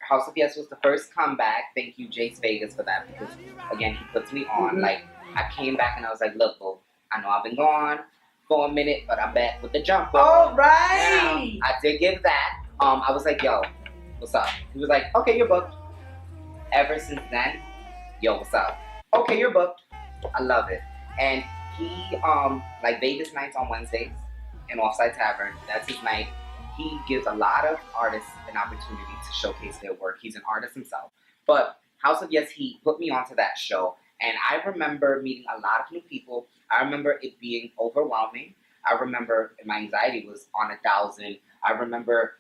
House of Yes was the first comeback. Thank you, Jayse Vegas, for that because again he puts me on. Like I came back and I was like, look, bro, I know I've been gone for a minute, but I'm back with the jump. All right. I did give that. I was like, yo, what's up? He was like, okay, you're booked. Ever since then, yo, what's up? Okay, you're booked. I love it. And he like Vegas nights on Wednesdays in Offside Tavern. That's his night. He gives a lot of artists an opportunity to showcase their work. He's an artist himself. But House of Yes, he put me onto that show. And I remember meeting a lot of new people. I remember it being overwhelming. I remember my anxiety was on 1,000. I remember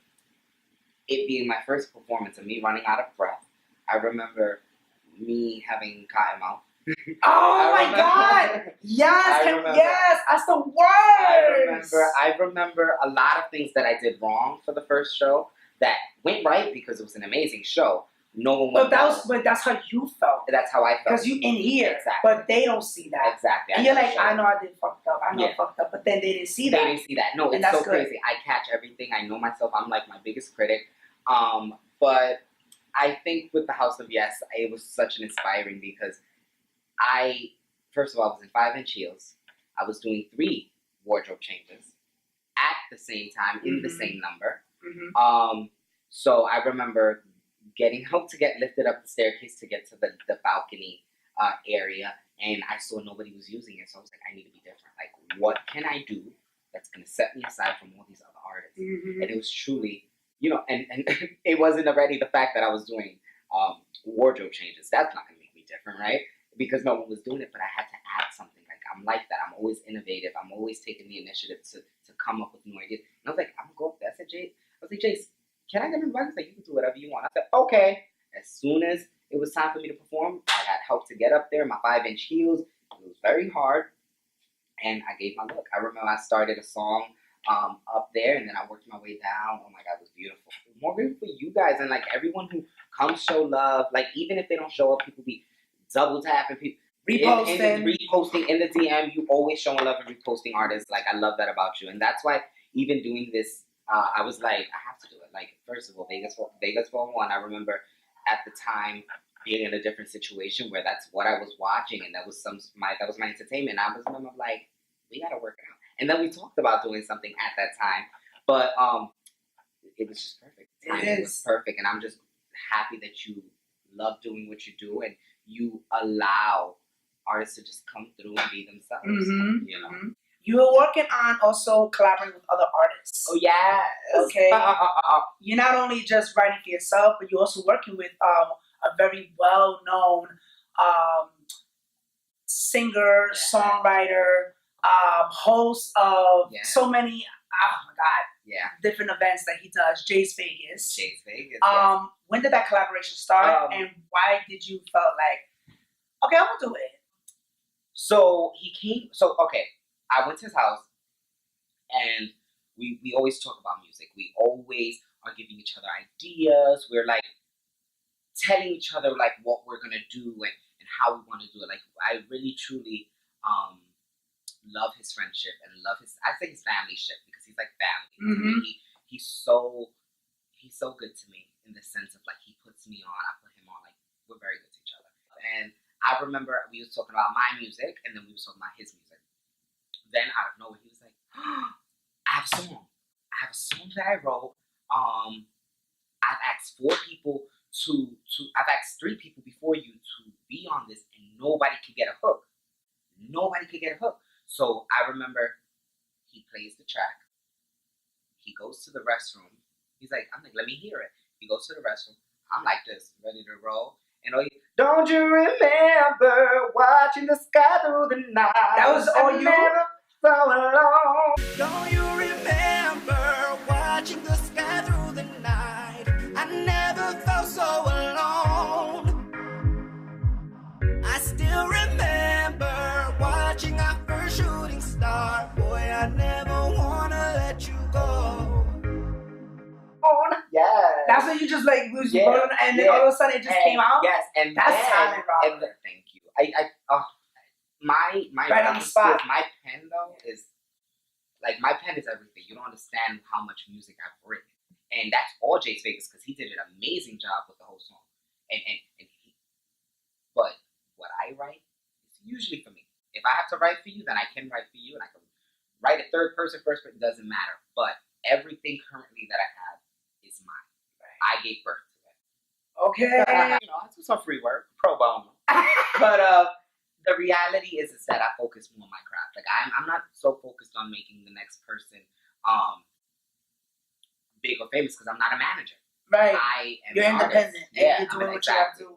it being my first performance and me running out of breath. I remember me having cotton mouth. Oh my God! Yes, yes, that's the worst. I remember a lot of things that I did wrong for the first show that went right because it was an amazing show. No one went but that's how you felt. That's how I felt. Because you in here, exactly. But they don't see that. Exactly. And you're like, I know I did fucked up. I know I fucked up, but then they didn't see that. They didn't see that. No, it's so crazy. I catch everything. I know myself. I'm like my biggest critic. But I think with the House of Yes, it was such an inspiring because first of all, I was in 5-inch heels. I was doing 3 wardrobe changes at the same time in the same number. So I remember getting help to get lifted up the staircase to get to the balcony area, and I saw nobody was using it. So I was like, I need to be different. Like, what can I do that's going to set me aside from all these other artists? And it was truly, you know, and it wasn't already the fact that I was doing wardrobe changes. That's not going to make me different, right? Because no one was doing it, but I had to add something. Like, I'm like that. I'm always innovative. I'm always taking the initiative to come up with new ideas. And I was like, I'm going to go up there. I said, Jayse, Jayse, can I get invited? He's like, you can do whatever you want. I said, okay. As soon as it was time for me to perform, I had help to get up there, my 5-inch heels. It was very hard. And I gave my look. I remember I started a song up there, and then I worked my way down. Oh my God, it was beautiful. More grateful for you guys and like everyone who comes show love. Like even if they don't show up, people be double tapping people. Reposting in the DM. You always showing love and reposting artists. Like I love that about you. And that's why even doing this, I was like, I have to do it. Like, first of all, Vega411, I remember at the time being in a different situation where that's what I was watching, and that was my entertainment. I was remember like, we gotta work it out. And then we talked about doing something at that time, but it was just perfect. It was perfect, and I'm just happy that you love doing what you do and you allow artists to just come through and be themselves. You know. You were working on also collaborating with other artists. Oh, yes. Okay. You're not only just writing for yourself, but you're also working with a very well-known singer, songwriter, host of so many, oh my God, different events that he does, Jayse Vegas. Jayse Vegas, When did that collaboration start, and why did you felt like, okay, I'm going to do it? So he came, I went to his house, and we always talk about music. We always are giving each other ideas. We're like telling each other like what we're gonna do and how we want to do it. Like I really truly love his friendship and love his family ship because he's like family. He's so good to me in the sense of like he puts me on, I put him on. Like we're very good to each other. And I remember we was talking about my music, and then we was talking about his music. Then out of nowhere, he was like, oh, I have a song. I have a song that I wrote. I've asked 4 people I've asked 3 people before you to be on this, and nobody could get a hook. Nobody could get a hook. So I remember he plays the track. He goes to the restroom. He's like, I'm like, let me hear it. He goes to the restroom. I'm like this, ready to roll. And don't you remember watching the sky through the night? That was all you? Never so alone. Don't you remember watching the sky through the night? I never felt so alone. I still remember watching our first shooting star. Boy, I never wanna let you go. Yeah. That's when you just like was rolling, and then all of a sudden it just came out. Yes, and that's talent, Rob. Thank you. My right on the spot. My pen though is like my pen is everything. You don't understand how much music I've written, And that's all Jayse Vegas, because he did an amazing job with the whole song. But what I write is usually for me. If I have to write for you, then I can write for you, and I can write a third person, first person, doesn't matter. But everything currently that I have is mine. I gave birth to it. Okay. I do some free work, pro bono. But the reality is that I focus more on my craft. Like I'm not so focused on making the next person big or famous, because I'm not a manager. Right. I am You're independent. Yeah, you're doing what you have to do.